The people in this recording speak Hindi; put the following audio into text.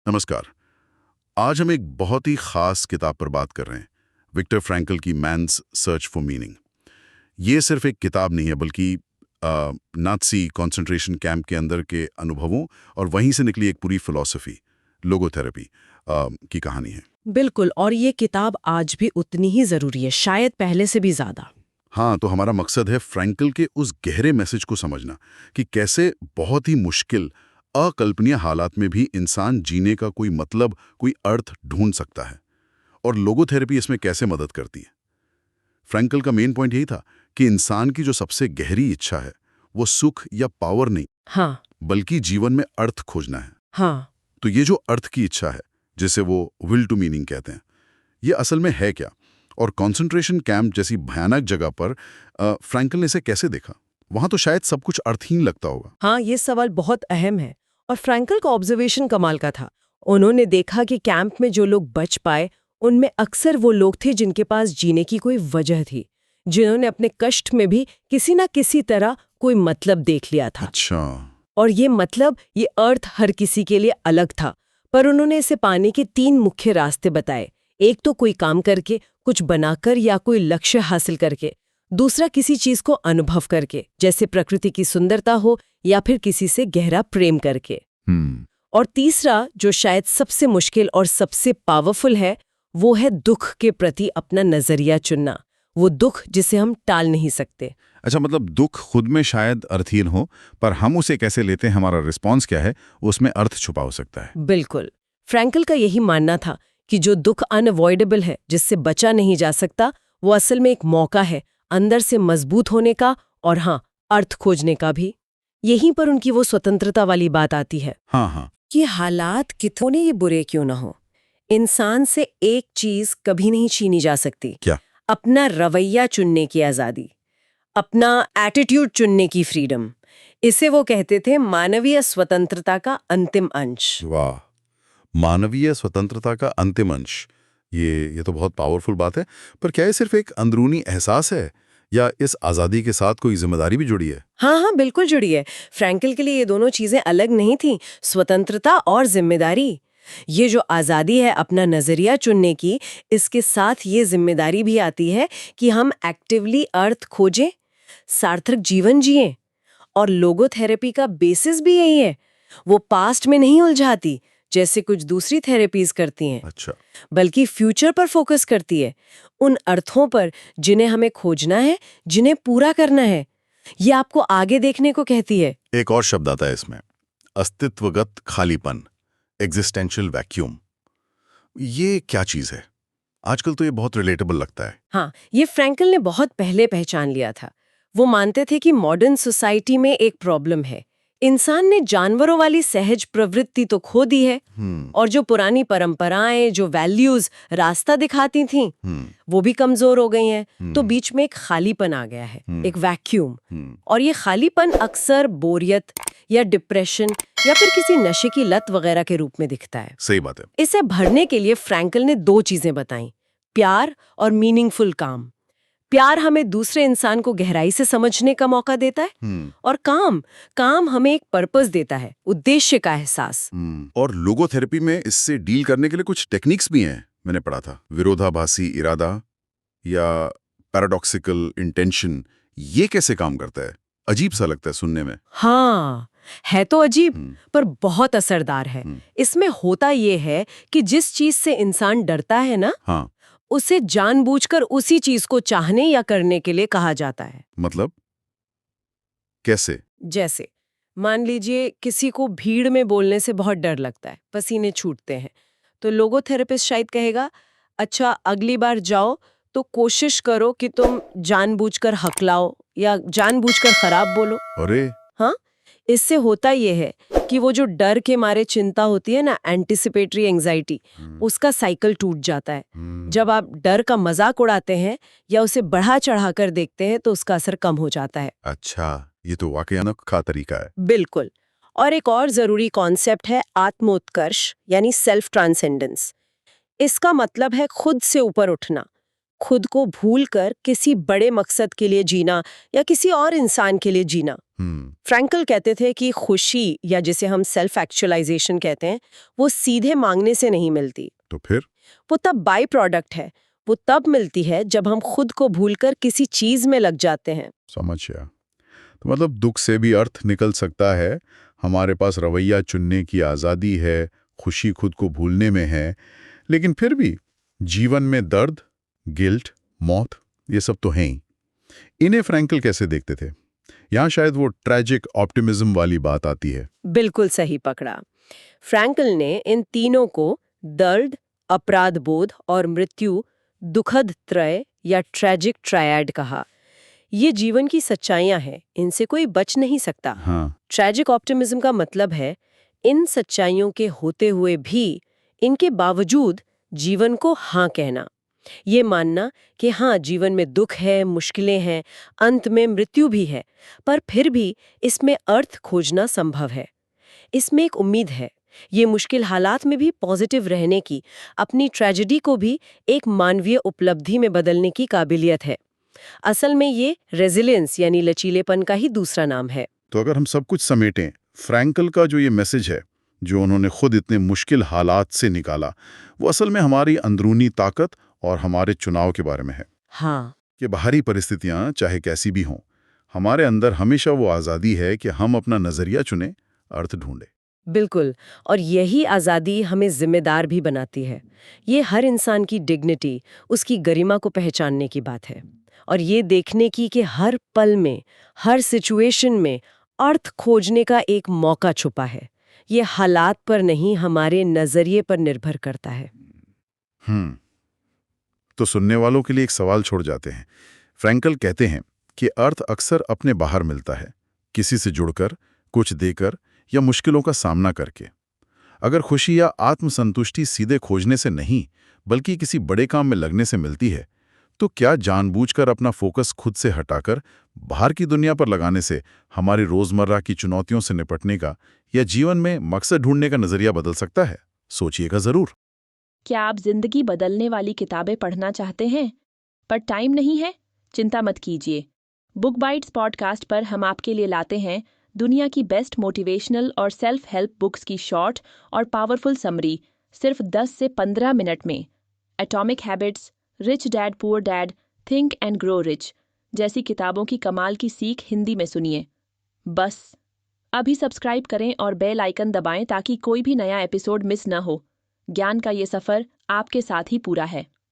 नमस्कार। आज हम एक बहुत ही खास किताब पर बात कर रहे हैं, विक्टर फ्रैंकल की मैन्स सर्च फॉर मीनिंग। ये सिर्फ एक किताब नहीं है, बल्कि नाज़ी कंसंट्रेशन कैंप के अंदर के अनुभवों और वहीं से निकली एक पूरी फिलॉसफी, लोगोथेरेपी की कहानी है। बिल्कुल, और ये किताब आज भी उतनी ही ज़रूरी है, शायद पहले से भी ज़्यादा। हाँ, तो हमारा मकसद है फ्रैंकल के उस गहरे मैसेज को समझना कि कैसे बहुत ही मुश्किल, अकल्पनीय हालात में भी इंसान जीने का कोई मतलब, कोई अर्थ ढूंढ सकता है, और लोगोथेरेपी इसमें कैसे मदद करती है। फ्रैंकल का मेन पॉइंट यही था कि इंसान की जो सबसे गहरी इच्छा है, वो सुख या पावर नहीं, हाँ, बल्कि जीवन में अर्थ खोजना है। हाँ। तो ये जो अर्थ की इच्छा है, जिसे वो विल टू मीनिंग कहते हैं, ये असल में है क्या? और कंसंट्रेशन कैंप जैसी भयानक जगह पर फ्रैंकल ने इसे कैसे देखा? वहां तो शायद सब कुछ अर्थहीन लगता होगा। हाँ, ये सवाल बहुत अहम है और फ्रैंकल का ऑब्जर्वेशन कमाल का था। उन्होंने देखा कि कैंप में जो लोग बच पाए, उनमें अक्सर वो लोग थे जिनके पास जीने की कोई वजह थी, जिन्होंने अपने कष्ट में भी किसी ना किसी तरह कोई मतलब देख लिया था। अच्छा। और ये मतलब, ये अर्थ हर किसी के लिए अलग था, पर उन्होंने इसे पाने के 3 मुख्य रास्ते बताए। एक तो कोई काम करके, कुछ बनाकर या कोई लक्ष्य हासिल करके। दूसरा किसी चीज को अनुभव करके, जैसे प्रकृति की सुंदरता हो या फिर किसी से गहरा प्रेम करके। हम्म। और तीसरा, जो शायद सबसे मुश्किल और सबसे पावरफुल है, वो है दुख के प्रति अपना नजरिया चुनना। वो दुख जिसे हम टाल नहीं सकते। अच्छा, मतलब दुख खुद में शायद अर्थहीन हो, पर हम उसे कैसे लेते हैं, हमारा रिस्पॉन्स क्या है, उसमें अर्थ छुपा हो सकता है। बिल्कुल। फ्रैंकल का यही मानना था कि जो दुख अनअवॉइडेबल है, जिससे बचा नहीं जा सकता, वो असल में एक मौका है अंदर से मजबूत होने का, और हाँ, अर्थ खोजने का भी। यहीं पर उनकी वो स्वतंत्रता वाली बात आती है हाँ हाँ। कि हालात कितने ही बुरे क्यों ना हो, इंसान से एक चीज कभी नहीं छीनी जा सकती। क्या? अपना रवैया चुनने की आजादी, अपना एटीट्यूड चुनने की फ्रीडम। इसे वो कहते थे मानवीय स्वतंत्रता का अंतिम अंश। वाह, मानवीय स्वतंत्रता का अंतिम अंश। ये तो बहुत पावरफुल बात है। पर क्या ये सिर्फ एक अंदरूनी एहसास है, या इस आज़ादी के साथ कोई जिम्मेदारी भी जुड़ी है? हाँ हाँ, बिल्कुल जुड़ी है। फ्रैंकल के लिए ये दोनों चीजें अलग नहीं थी, स्वतंत्रता और जिम्मेदारी। ये जो आज़ादी है अपना नजरिया चुनने की, इसके साथ ये जिम्मेदारी भी आती है कि हम एक्टिवली अर्थ खोजें, सार्थक जीवन जिएं। और लोगोथेरेपी का बेसिस भी यही है। वो पास्ट में नहीं उलझाती, जैसे कुछ दूसरी थेरेपीज करती हैं, अच्छा। बल्कि फ्यूचर पर फोकस करती है, उन अर्थों पर जिन्हें हमें खोजना है, जिन्हें पूरा करना है। ये आपको आगे देखने को कहती है। एक और शब्द आता है इसमें, अस्तित्वगत खालीपन, एग्जिस्टेंशियल वैक्यूम। ये क्या चीज है? आजकल तो ये बहुत रिलेटेबल लगता है। हाँ, ये फ्रैंकल ने बहुत पहले पहचान लिया था। वो मानते थे कि मॉडर्न सोसाइटी में एक प्रॉब्लम है। इंसान ने जानवरों वाली सहज प्रवृत्ति तो खो दी है, और जो पुरानी परंपराएं, जो वैल्यूज रास्ता दिखाती थीं, वो भी कमजोर हो गई हैं। तो बीच में एक खालीपन आ गया है, एक वैक्यूम। और ये खालीपन अक्सर बोरियत या डिप्रेशन या फिर किसी नशे की लत वगैरह के रूप में दिखता है। सही बात है। इसे भरने के लिए फ्रैंकल ने 2 चीजें बताई, प्यार और मीनिंगफुल काम। प्यार हमें दूसरे इंसान को गहराई से समझने का मौका देता है, और काम काम हमें एक पर्पस देता है, उद्देश्य का एहसास। और लोगोथेरेपी में इससे डील करने के लिए कुछ टेक्निक्स भी हैं, मैंने पढ़ा था। विरोधाभासी इरादा या पैराडॉक्सिकल इंटेंशन, ये कैसे काम करता है? अजीब सा लगता है सुनने में। हाँ, है तो अजीब, पर बहुत असरदार है। इसमें होता ये है कि जिस चीज से इंसान डरता है ना, हाँ। उसे जानबूझकर उसी चीज को चाहने या करने के लिए कहा जाता है। मतलब कैसे? जैसे मान लीजिए किसी को भीड़ में बोलने से बहुत डर लगता है, पसीने छूटते हैं, तो लोगोथेरेपिस्ट शायद कहेगा, अच्छा अगली बार जाओ तो कोशिश करो कि तुम जानबूझकर हकलाओ या जानबूझकर खराब बोलो। अरे। हाँ, इससे होता ये है कि वो जो डर के मारे चिंता होती है ना, एंटिसिपेटरी एंजाइटी, उसका साइकिल टूट जाता है। जब आप डर का मजाक उड़ाते हैं या उसे बढ़ा चढ़ाकर देखते हैं, तो उसका असर कम हो जाता है। अच्छा, ये तो वाकई अनोखा तरीका है। बिल्कुल। और एक और जरूरी कॉन्सेप्ट है आत्मोत्कर्ष, यानी सेल्फ ट्रांसेंडेंस। इसका मतलब है खुद से ऊपर उठना। खुद को भूलकर किसी बड़े मकसद के लिए जीना या किसी और इंसान के लिए जीना। फ्रैंकल कहते थे कि खुशी, या जिसे हम सेल्फ एक्चुअलाइजेशन कहते हैं, वो सीधे मांगने से नहीं मिलती। तो फिर वो तब बाई प्रोडक्ट है। वो तब मिलती है जब हम खुद को भूलकर किसी चीज में लग जाते हैं। समझ गया। तो मतलब दुख से भी अर्थ निकल सकता है, हमारे पास रवैया चुनने की आज़ादी है, खुशी खुद को भूलने में है, लेकिन फिर भी जीवन में दर्द, गिल्ट, मौत, ये सब तो हैं ही। इन्हें फ्रैंकल कैसे देखते थे? यहाँ शायद वो ट्रैजिक ऑप्टिमिज्म वाली बात आती है। बिल्कुल सही पकड़ा। फ्रैंकल ने इन तीनों को दर्द, अपराध बोध और मृत्यु, दुखद त्रय या ट्रैजिक ट्रायड कहा। ये जीवन की सच्चाइयां हैं, इनसे कोई बच नहीं सकता। हाँ, ट्रैजिक ऑप्टिमिज्म का मतलब है इन सच्चाइयों के होते हुए भी, इनके बावजूद जीवन को हाँ कहना। ये मानना कि हाँ, जीवन में दुख है, मुश्किलें हैं, अंत में मृत्यु भी है, पर फिर भी इसमें अर्थ खोजना संभव है। इसमें एक उम्मीद है। ये मुश्किल हालात में भी पॉजिटिव रहने की, अपनी ट्रेजेडी को भी एक मानवीय उपलब्धि में बदलने की काबिलियत है। असल में ये रेजिलियंस यानी लचीलेपन का ही दूसरा नाम है। तो अगर हम सब कुछ समेटें, फ्रैंकल का जो ये मैसेज है, जो उन्होंने खुद इतने मुश्किल हालात से निकाला, वो असल में हमारी अंदरूनी ताकत और हमारे चुनाव के बारे में है। हाँ, कि बाहरी परिस्थितियां चाहे कैसी भी हों, हमारे अंदर हमेशा वो आज़ादी है कि हम अपना नज़रिया चुनें, अर्थ ढूंढें। बिल्कुल। और यही आज़ादी हमें जिम्मेदार भी बनाती है। ये हर इंसान की डिग्निटी, उसकी गरिमा को पहचानने की बात है। और ये देखने की कि हर पल में, हर सिचुएशन में अर्थ खोजने का एक मौका छुपा है। ये हालात पर नहीं, हमारे नज़रिए पर निर्भर करता है। तो सुनने वालों के लिए एक सवाल छोड़ जाते हैं। फ्रैंकल कहते हैं कि अर्थ अक्सर अपने बाहर मिलता है, किसी से जुड़कर, कुछ देकर या मुश्किलों का सामना करके। अगर खुशी या आत्मसंतुष्टि सीधे खोजने से नहीं, बल्कि किसी बड़े काम में लगने से मिलती है, तो क्या जानबूझकर अपना फोकस खुद से हटाकर बाहर की दुनिया पर लगाने से हमारी रोजमर्रा की चुनौतियों से निपटने का या जीवन में मकसद ढूंढने का नजरिया बदल सकता है? सोचिएगा जरूर। क्या आप जिंदगी बदलने वाली किताबें पढ़ना चाहते हैं पर टाइम नहीं है? चिंता मत कीजिए। बुक बाइट्स पॉडकास्ट पर हम आपके लिए लाते हैं दुनिया की बेस्ट मोटिवेशनल और सेल्फ हेल्प बुक्स की शॉर्ट और पावरफुल समरी सिर्फ 10 से 15 मिनट में। Atomic habits, rich dad poor dad, think and grow rich जैसी किताबों की कमाल की सीख हिंदी में सुनिए। बस अभी सब्सक्राइब करें और बेल आइकन दबाएं ताकि कोई भी नया एपिसोड मिस न हो। ज्ञान का ये सफर आपके साथ ही पूरा है।